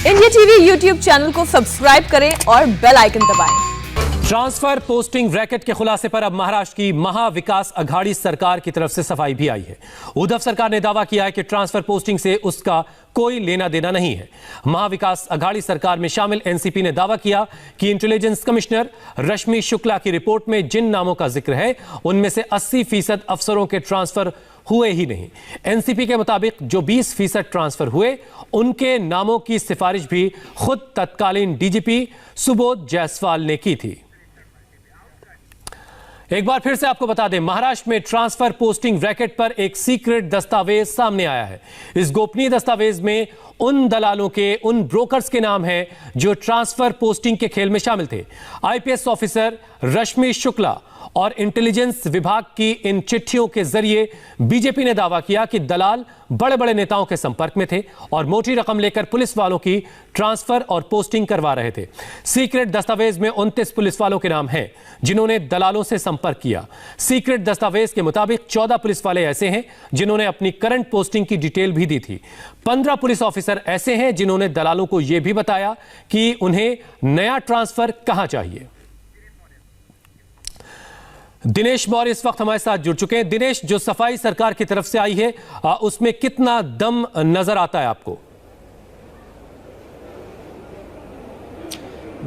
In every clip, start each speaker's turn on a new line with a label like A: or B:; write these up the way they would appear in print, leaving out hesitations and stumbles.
A: India TV YouTube channel को subscribe करें और बेल आइकन दबाएं।
B: ट्रांसफर पोस्टिंग रैकेट के खुलासे पर अब महाराष्ट्र की महाविकास अघाड़ी सरकार की तरफ से सफाई भी आई है। उद्धव सरकार ने दावा किया है कि ट्रांसफर पोस्टिंग से उसका कोई लेना देना नहीं है। महाविकास अघाड़ी सरकार में शामिल एनसीपी ने दावा किया कि इंटेलिजेंस कमिश्नर रश्मि शुक्ला की रिपोर्ट में जिन नामों का जिक्र है उनमें से 80% अफसरों के ट्रांसफर हुए ही नहीं। एनसीपी के मुताबिक जो 20% ट्रांसफर हुए उनके नामों की सिफारिश भी खुद तत्कालीन डीजीपी सुबोध जायसवाल ने की थी। एक बार फिर से आपको बता दें, महाराष्ट्र में ट्रांसफर पोस्टिंग रैकेट पर एक सीक्रेट दस्तावेज सामने आया है। इस गोपनीय दस्तावेज में उन दलालों के, उन ब्रोकर्स के नाम हैं जो ट्रांसफर पोस्टिंग के खेल में शामिल थे। आईपीएस ऑफिसर रश्मि शुक्ला और इंटेलिजेंस विभाग की इन चिट्ठियों के जरिए बीजेपी ने दावा किया कि दलाल बड़े बड़े नेताओं के संपर्क में थे और मोटी रकम लेकर पुलिस वालों की ट्रांसफर और पोस्टिंग करवा रहे थे। सीक्रेट दस्तावेज में 29 पुलिस वालों के नाम हैं जिन्होंने दलालों से संपर्क किया। सीक्रेट दस्तावेज के मुताबिक 14 पुलिस वाले ऐसे हैं जिन्होंने अपनी करंट पोस्टिंग की डिटेल भी दी थी। 15 पुलिस ऑफिसर ऐसे हैं जिन्होंने दलालों को यह भी बताया कि उन्हें नया ट्रांसफर कहां चाहिए। दिनेश मौर्य इस वक्त हमारे साथ जुड़ चुके हैं। दिनेश, जो सफाई सरकार की तरफ से आई है उसमें कितना दम नजर आता है आपको?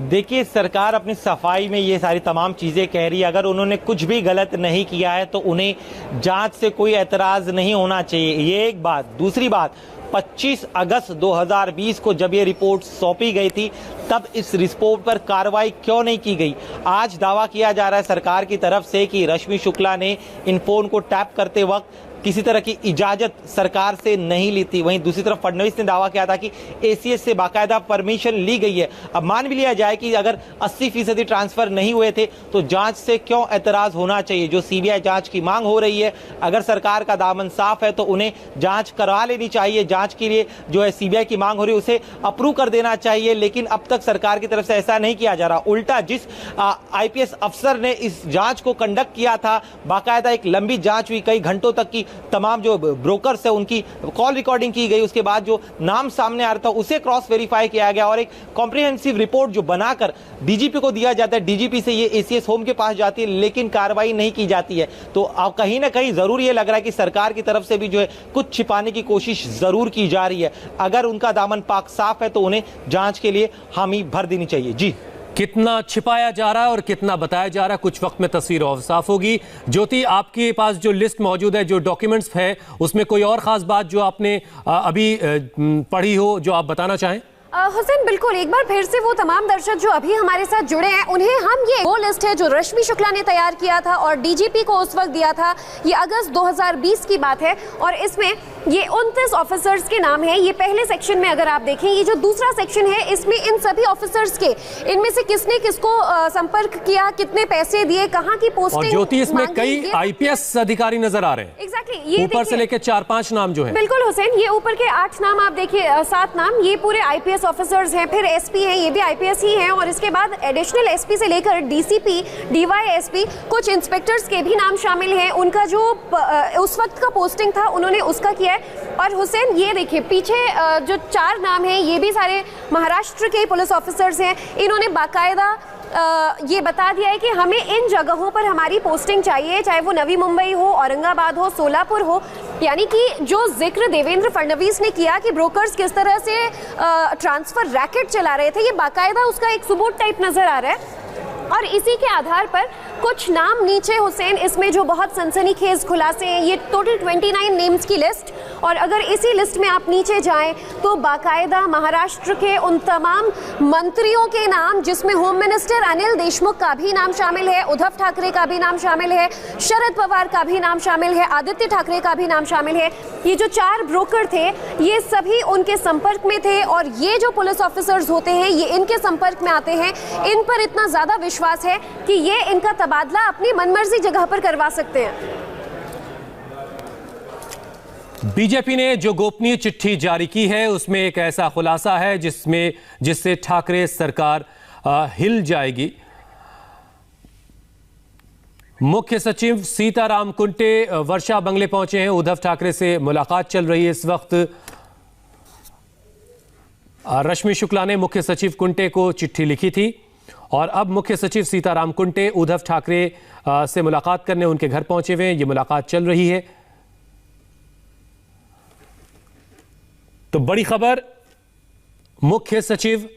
C: देखिए, सरकार अपनी सफाई में ये सारी तमाम चीज़ें कह रही है। अगर उन्होंने कुछ भी गलत नहीं किया है तो उन्हें जांच से कोई एतराज़ नहीं होना चाहिए, ये एक बात। दूसरी बात, 25 अगस्त 2020 को जब ये रिपोर्ट सौंपी गई थी तब इस रिपोर्ट पर कार्रवाई क्यों नहीं की गई? आज दावा किया जा रहा है सरकार की तरफ से कि रश्मि शुक्ला ने इन फोन को टैप करते वक्त किसी तरह की इजाजत सरकार से नहीं ली थी। वहीं दूसरी तरफ फडणवीस ने दावा किया था कि एसीएस से बाकायदा परमिशन ली गई है। अब मान भी लिया जाए कि अगर 80% ट्रांसफर नहीं हुए थे तो जांच से क्यों एतराज होना चाहिए? जो सीबीआई जांच की मांग हो रही है, अगर सरकार का दामन साफ है तो उन्हें जांच करवा लेनी चाहिए। जांच के लिए जो है सीबीआई की मांग हो रही है उसे अप्रूव कर देना चाहिए, लेकिन अब तक सरकार की तरफ से ऐसा नहीं किया जा रहा। उल्टा जिस आईपीएस अफसर ने इस जांच को कंडक्ट किया था, बाकायदा एक लंबी जांच हुई, कई घंटों तक की, तमाम जो ब्रोकर्स है उनकी कॉल रिकॉर्डिंग की गई, उसके बाद जो नाम सामने आ रहा था उसे क्रॉस वेरीफाई किया गया और एक कॉम्प्रिहेंसिव रिपोर्ट जो बनाकर डीजीपी को दिया जाता है, डीजीपी से ये एसीएस होम के पास जाती है, लेकिन कार्रवाई नहीं की जाती है। तो अब कहीं ना कहीं जरूर ये लग रहा है कि सरकार की तरफ से भी जो है कुछ छिपाने की कोशिश जरूर की जा रही है। अगर उनका दामन पाक साफ है तो उन्हें जांच के लिए हामी भर देनी चाहिए। जी,
B: कितना छिपाया जा रहा है और कितना बताया जा रहा है, कुछ वक्त में तस्वीर और साफ होगी। ज्योति, आपके पास जो लिस्ट मौजूद है, जो डॉक्यूमेंट्स है, उसमें कोई और खास बात जो आपने अभी पढ़ी हो जो आप बताना चाहें?
D: हुसैन, बिल्कुल, एक बार फिर से वो तमाम दर्शक जो अभी हमारे साथ जुड़े हैं उन्हें हम ये वो लिस्ट है जो रश्मि शुक्ला ने तैयार किया था और डीजीपी को उस वक्त दिया था। ये अगस्त 2020 की बात है और इसमें ये 29 ऑफिसर्स के नाम हैं। ये पहले सेक्शन में अगर आप देखें, ये जो दूसरा सेक्शन है इसमें इन सभी ऑफिसर्स के, इनमें से किसने किसको संपर्क किया, कितने पैसे दिए, कहाँ की पोस्टिंग।
B: और ज्योति, इसमें कई आईपीएस अधिकारी नजर आ रहे हैं।
D: एग्जैक्टली, ये
B: ऊपर से लेकर 4-5 नाम जो है।
D: बिल्कुल हुसैन, ये ऊपर के 8 नाम आप देखिए, 7 नाम ये पूरे आईपीएस ऑफिसर्स हैं, फिर एसपी हैं, ये भी आईपीएस ही हैं, और इसके बाद एडिशनल एसपी से लेकर डीसीपी, डीवाईएसपी, कुछ इंस्पेक्टर्स के भी नाम शामिल हैं। उनका जो उस वक्त का पोस्टिंग था उन्होंने उसका किया है। और हुसैन, ये देखिए पीछे जो 4 नाम हैं ये भी सारे महाराष्ट्र के पुलिस ऑफिसर्स हैं। इन्होंने बाकायदा ये बता दिया है कि हमें इन जगहों पर हमारी पोस्टिंग चाहिए, चाहे वो नवी मुंबई हो, औरंगाबाद हो, सोलापुर हो। यानी कि जो जिक्र देवेंद्र फडणवीस ने किया कि ब्रोकर्स किस तरह से ट्रांसफर रैकेट चला रहे थे, ये बाकायदा उसका एक सबूत टाइप नजर आ रहा है। और इसी के आधार पर कुछ नाम नीचे हुसैन, इसमें जो बहुत सनसनीखेज खुलासे हैं, ये टोटल 29 नेम्स की लिस्ट। और अगर इसी लिस्ट में आप नीचे जाएं तो बाकायदा महाराष्ट्र के उन तमाम मंत्रियों के नाम, जिसमें होम मिनिस्टर अनिल देशमुख का भी नाम शामिल है, उद्धव ठाकरे का भी नाम शामिल है, शरद पवार का भी नाम शामिल है, आदित्य ठाकरे का भी नाम शामिल है। ये जो 4 ब्रोकर थे ये सभी उनके संपर्क में थे और ये जो पुलिस ऑफिसर्स होते हैं ये इनके संपर्क में आते हैं। इन पर इतना ज्यादा विश्वास है कि ये इनका तबादला अपनी मनमर्जी जगह पर करवा सकते हैं।
B: बीजेपी ने जो गोपनीय चिट्ठी जारी की है उसमें एक ऐसा खुलासा है जिससे ठाकरे सरकार हिल जाएगी। मुख्य सचिव सीताराम कुंटे वर्षा बंगले पहुंचे हैं। उद्धव ठाकरे से मुलाकात चल रही है इस वक्त। रश्मि शुक्ला ने मुख्य सचिव कुंटे को चिट्ठी लिखी थी और अब मुख्य सचिव सीताराम कुंटे उद्धव ठाकरे से मुलाकात करने उनके घर पहुंचे हुए हैं। ये मुलाकात चल रही है। तो बड़ी खबर, मुख्य सचिव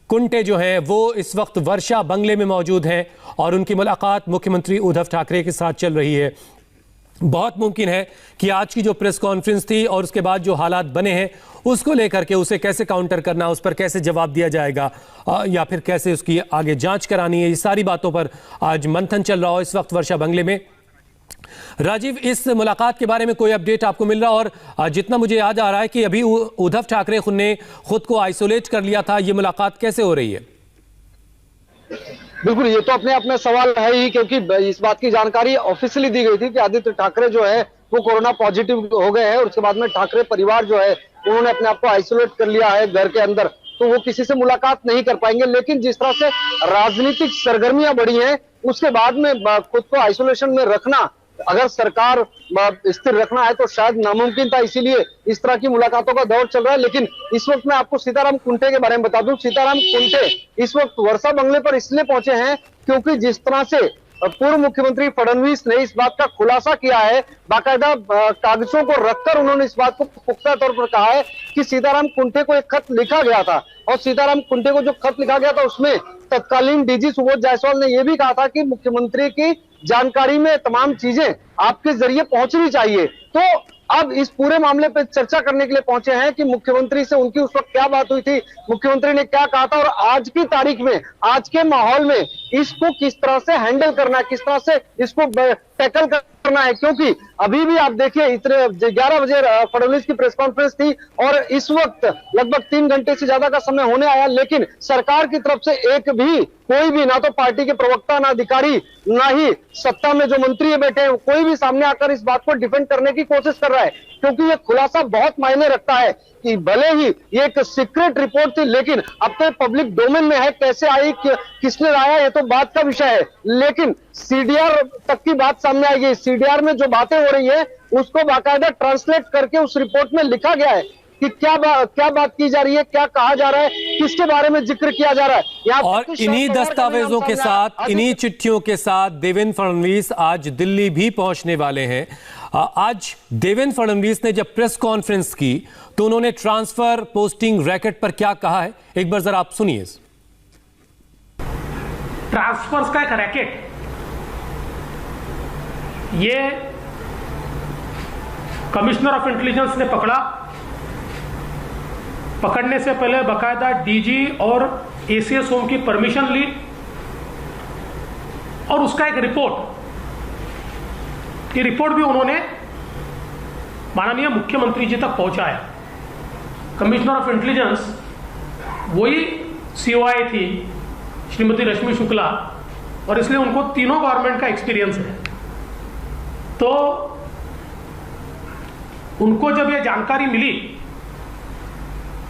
B: कुंटे जो हैं वो इस वक्त वर्षा बंगले में मौजूद हैं और उनकी मुलाकात मुख्यमंत्री उद्धव ठाकरे के साथ चल रही है। बहुत मुमकिन है कि आज की जो प्रेस कॉन्फ्रेंस थी और उसके बाद जो हालात बने हैं उसको लेकर के उसे कैसे काउंटर करना, उस पर कैसे जवाब दिया जाएगा या फिर कैसे उसकी आगे जांच करानी है, ये सारी बातों पर आज मंथन चल रहा हो इस वक्त वर्षा बंगले में। राजीव, इस मुलाकात के बारे में कोई अपडेट आपको मिल रहा? और जितना मुझे याद आ रहा है कि अभी उद्धव ठाकरे ने खुद को आइसोलेट कर लिया था, ये मुलाकात कैसे हो रही है?
E: बिल्कुल, ये तो अपने आप में सवाल है ही, क्योंकि इस बात की जानकारी ऑफिशियली दी गई थी कि आदित्य ठाकरे जो है वो कोरोना पॉजिटिव हो गए हैं और उसके बाद में ठाकरे परिवार जो है उन्होंने अपने आप को आइसोलेट कर लिया है घर के अंदर, तो वो किसी से मुलाकात नहीं कर पाएंगे। लेकिन जिस तरह से राजनीतिक सरगर्मियां बढ़ी हैं उसके बाद में खुद को आइसोलेशन में रखना, अगर सरकार स्थिर रखना है तो शायद नामुमकिन था, इसीलिए इस तरह की मुलाकातों का दौर चल रहा है। लेकिन इस वक्त मैं आपको सीताराम कुंटे के बारे में बता दूं, सीताराम कुंटे इस वक्त वर्षा बंगले पर इसलिए पहुंचे हैं क्योंकि जिस तरह से पूर्व मुख्यमंत्री फडणवीस ने इस बात का खुलासा किया है, बाकायदा कागजों को रखकर उन्होंने इस बात को पुख्ता तौर पर कहा है कि सीताराम कुंटे को एक खत लिखा गया था और सीताराम कुंटे को जो खत लिखा गया था उसमें तत्कालीन डीजी सुबोध जायसवाल ने यह भी कहा था कि मुख्यमंत्री की जानकारी में तमाम चीजें आपके जरिए पहुंचनी चाहिए। तो अब इस पूरे मामले पर चर्चा करने के लिए पहुंचे हैं कि मुख्यमंत्री से उनकी उस वक्त क्या बात हुई थी, मुख्यमंत्री ने क्या कहा था और आज की तारीख में, आज के माहौल में इसको किस तरह से हैंडल करना है, किस तरह से इसको टैकल करना है। क्योंकि अभी भी आप देखिए इतने 11 बजे फडणवीस की प्रेस कॉन्फ्रेंस थी और इस वक्त लगभग 3 घंटे से ज्यादा का समय होने आया, लेकिन सरकार की तरफ से एक भी कोई भी, ना तो पार्टी के प्रवक्ता, ना अधिकारी, ना ही सत्ता में जो मंत्री बैठे हैं, कोई भी सामने आकर इस बात को डिफेंड करने की कोशिश कर रहा है। क्योंकि ये खुलासा बहुत मायने रखता है कि भले ही ये एक सीक्रेट रिपोर्ट थी लेकिन अब तो पब्लिक डोमेन में है, कैसे आई, किसने लाया, ये तो बात का विषय है। लेकिन सीडीआर तक की बात सामने आएगी। सीडीआर में जो बातें हो रही है उसको बाकायदा ट्रांसलेट करके उस रिपोर्ट में लिखा गया है कि क्या बात की जा रही है, क्या कहा जा रहा है, किसके बारे में जिक्र किया जा रहा है।
B: और इन्हीं दस्तावेजों के साथ, इन्हीं चिट्ठियों के साथ देवेंद्र फडणवीस आज दिल्ली भी पहुंचने वाले हैं। आज देवेंद्र फडणवीस ने जब प्रेस कॉन्फ्रेंस की तो उन्होंने ट्रांसफर पोस्टिंग रैकेट पर क्या कहा है, एक बार जरा आप सुनिए।
F: ट्रांसफर्स का एक रैकेट, ये कमिश्नर ऑफ इंटेलिजेंस ने पकड़ने से पहले बकायदा डीजी और एसीएस होम की परमिशन ली और उसका एक रिपोर्ट, ये रिपोर्ट भी उन्होंने माननीय मुख्यमंत्री जी तक पहुंचाया। कमिश्नर ऑफ इंटेलिजेंस वही सीओआई थी श्रीमती रश्मि शुक्ला और इसलिए उनको तीनों गवर्नमेंट का एक्सपीरियंस है। तो उनको जब यह जानकारी मिली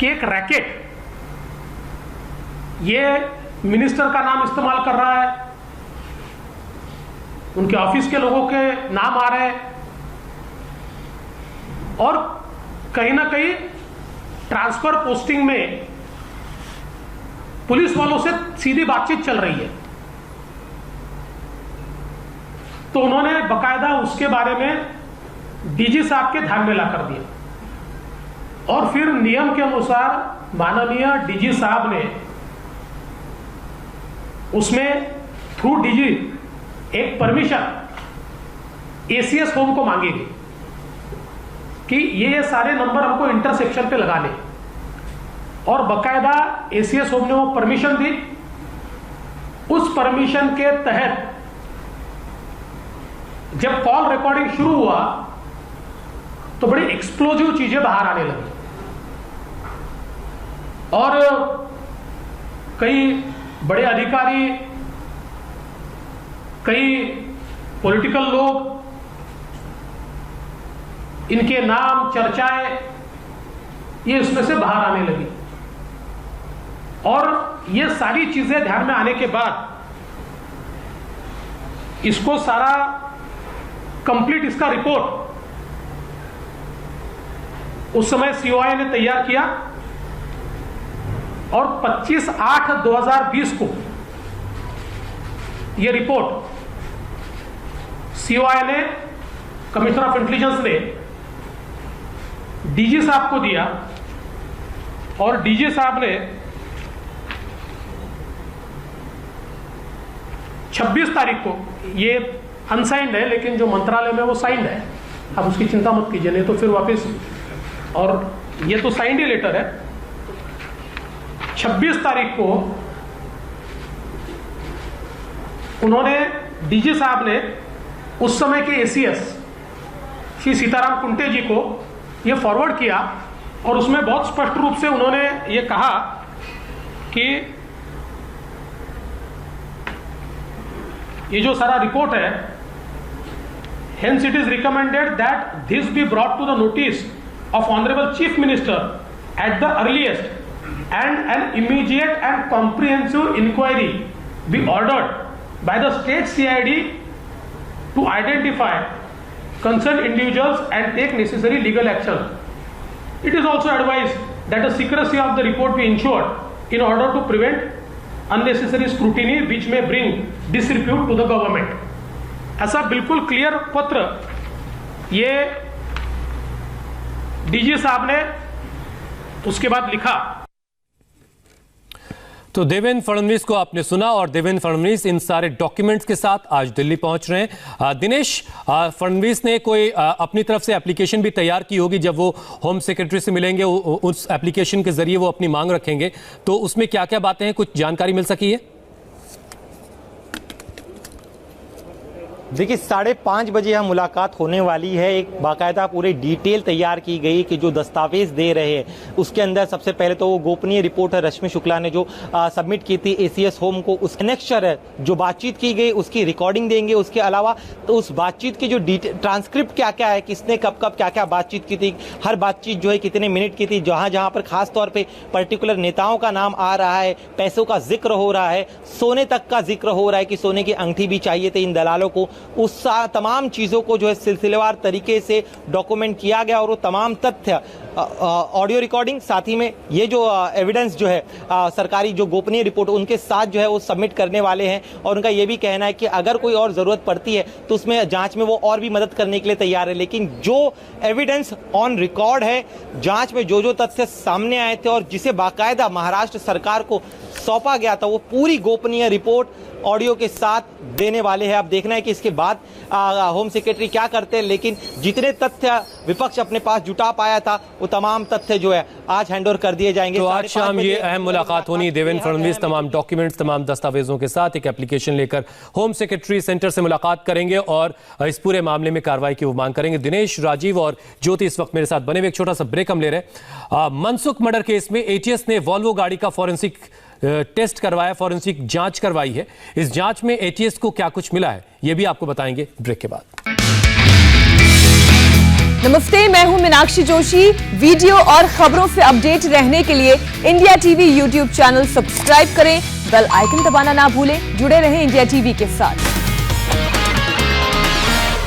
F: कि एक रैकेट ये मिनिस्टर का नाम इस्तेमाल कर रहा है, उनके ऑफिस के लोगों के नाम आ रहे हैं और कहीं ना कहीं ट्रांसफर पोस्टिंग में पुलिस वालों से सीधी बातचीत चल रही है, तो उन्होंने बकायदा उसके बारे में डीजी साहब के ध्यान में ला कर दिया और फिर नियम के अनुसार माननीय डीजी साहब ने उसमें थ्रू डीजी एक परमिशन एसीएस होम को मांगेगी कि ये सारे नंबर हमको इंटरसेक्शन पे लगा ले और बकायदा एसीएस होम ने वो परमिशन दी। उस परमिशन के तहत जब कॉल रिकॉर्डिंग शुरू हुआ तो बड़ी एक्सप्लोजिव चीजें बाहर आने लगी और कई बड़े अधिकारी, कई पॉलिटिकल लोग, इनके नाम, चर्चाएं ये इसमें से बाहर आने लगी और ये सारी चीजें ध्यान में आने के बाद इसको सारा कंप्लीट, इसका रिपोर्ट उस समय सीओआई ने तैयार किया और 25/8/2020 को ये रिपोर्ट COI ने, कमिश्नर ऑफ इंटेलिजेंस ने DG साहब को दिया और DG साहब ने 26 तारीख को, ये अनसाइंड है लेकिन जो मंत्रालय में वो साइंड है, आप उसकी चिंता मत कीजिए, नहीं तो फिर वापस, और ये तो साइंड ही लेटर है। 26 तारीख को उन्होंने, DG साहब ने उस समय के ACS श्री सीताराम कुंटे जी को ये फॉरवर्ड किया और उसमें बहुत स्पष्ट रूप से उन्होंने ये कहा कि ये जो सारा रिपोर्ट है, hence it is recommended that this be brought to the notice of Honorable Chief Minister at the earliest and an immediate and comprehensive inquiry be ordered by the state CID to identify concerned individuals and take necessary legal action. It is also advised that the secrecy of the report be ensured in order to prevent unnecessary scrutiny which may bring disrepute to the government. ऐसा बिल्कुल clear पत्र ये DG साहब ने उसके बाद लिखा।
B: तो देवेंद्र फडणवीस को आपने सुना और देवेंद्र फडणवीस इन सारे डॉक्यूमेंट्स के साथ आज दिल्ली पहुंच रहे हैं। दिनेश, फडणवीस ने कोई अपनी तरफ से एप्लीकेशन भी तैयार की होगी, जब वो होम सेक्रेटरी से मिलेंगे उस एप्लीकेशन के जरिए वो अपनी मांग रखेंगे, तो उसमें क्या क्या बातें हैं, कुछ जानकारी मिल सकी है?
C: देखिए 5:30 बजे यहाँ मुलाकात होने वाली है। एक बाकायदा पूरी डिटेल तैयार की गई कि जो दस्तावेज दे रहे हैं उसके अंदर सबसे पहले तो वो गोपनीय रिपोर्ट है रश्मि शुक्ला ने जो सबमिट की थी ACS होम को, उस एनेक्चर है जो बातचीत की गई उसकी रिकॉर्डिंग देंगे। उसके अलावा तो उस बातचीत की जो ट्रांसक्रिप्ट क्या क्या है, किसने कब कब क्या क्या बातचीत की थी, हर बातचीत जो है कितने मिनट की थी, जहाँ जहाँ पर खास तौर पर पर्टिकुलर नेताओं का नाम आ रहा है, पैसों का जिक्र हो रहा है, सोने तक का जिक्र हो रहा है कि सोने की अंगठी भी चाहिए थे इन दलालों को, उस तमाम चीज़ों को जो है सिलसिलेवार तरीके से डॉक्यूमेंट किया गया और वो तमाम तथ्य ऑडियो रिकॉर्डिंग, साथ ही में ये जो एविडेंस जो है सरकारी जो गोपनीय रिपोर्ट उनके साथ जो है वो सबमिट करने वाले हैं। और उनका ये भी कहना है कि अगर कोई और ज़रूरत पड़ती है तो उसमें जांच में वो और भी मदद करने के लिए तैयार है, लेकिन जो एविडेंस ऑन रिकॉर्ड है, जांच में जो जो तथ्य सामने आए थे और जिसे बाकायदा महाराष्ट्र सरकार को सौंपा गया था, वो पूरी गोपनीय रिपोर्ट ऑडियो के साथ देने वाले हैं। अब देखना है कि इसके बाद होम सेक्रेटरी क्या करते हैं, लेकिन जितने तथ्य विपक्ष अपने पास जुटा पाया था वो तमाम तथ्य जो है आज हैंडओवर कर दिए जाएंगे।
B: तो आज शाम ये अहम मुलाकात होनी, देवेंद्र फडणवीस तमाम डॉक्यूमेंट्स, तमाम दस्तावेजों के साथ एक एप्लीकेशन लेकर होम सेक्रेटरी सेंटर से मुलाकात करेंगे और इस पूरे मामले में कार्रवाई की वो मांग करेंगे। दिनेश, राजीव और ज्योति इस वक्त मेरे साथ बने हुए, एक छोटा सा ब्रेक हम ले रहे हैं। मनसुख मर्डर केस में ATS ने वॉल्वो गाड़ी का फॉरेंसिक टेस्ट करवाया, फॉरेंसिक जांच करवाई है। इस जांच में ATS को क्या कुछ मिला है ये भी आपको बताएंगे ब्रेक के बाद।
A: नमस्ते, मैं हूं मीनाक्षी जोशी। वीडियो और खबरों से अपडेट रहने के लिए India TV YouTube channel subscribe करें, बेल आइकन दबाना ना भूलें। जुड़े रहें इंडिया टीवी के साथ।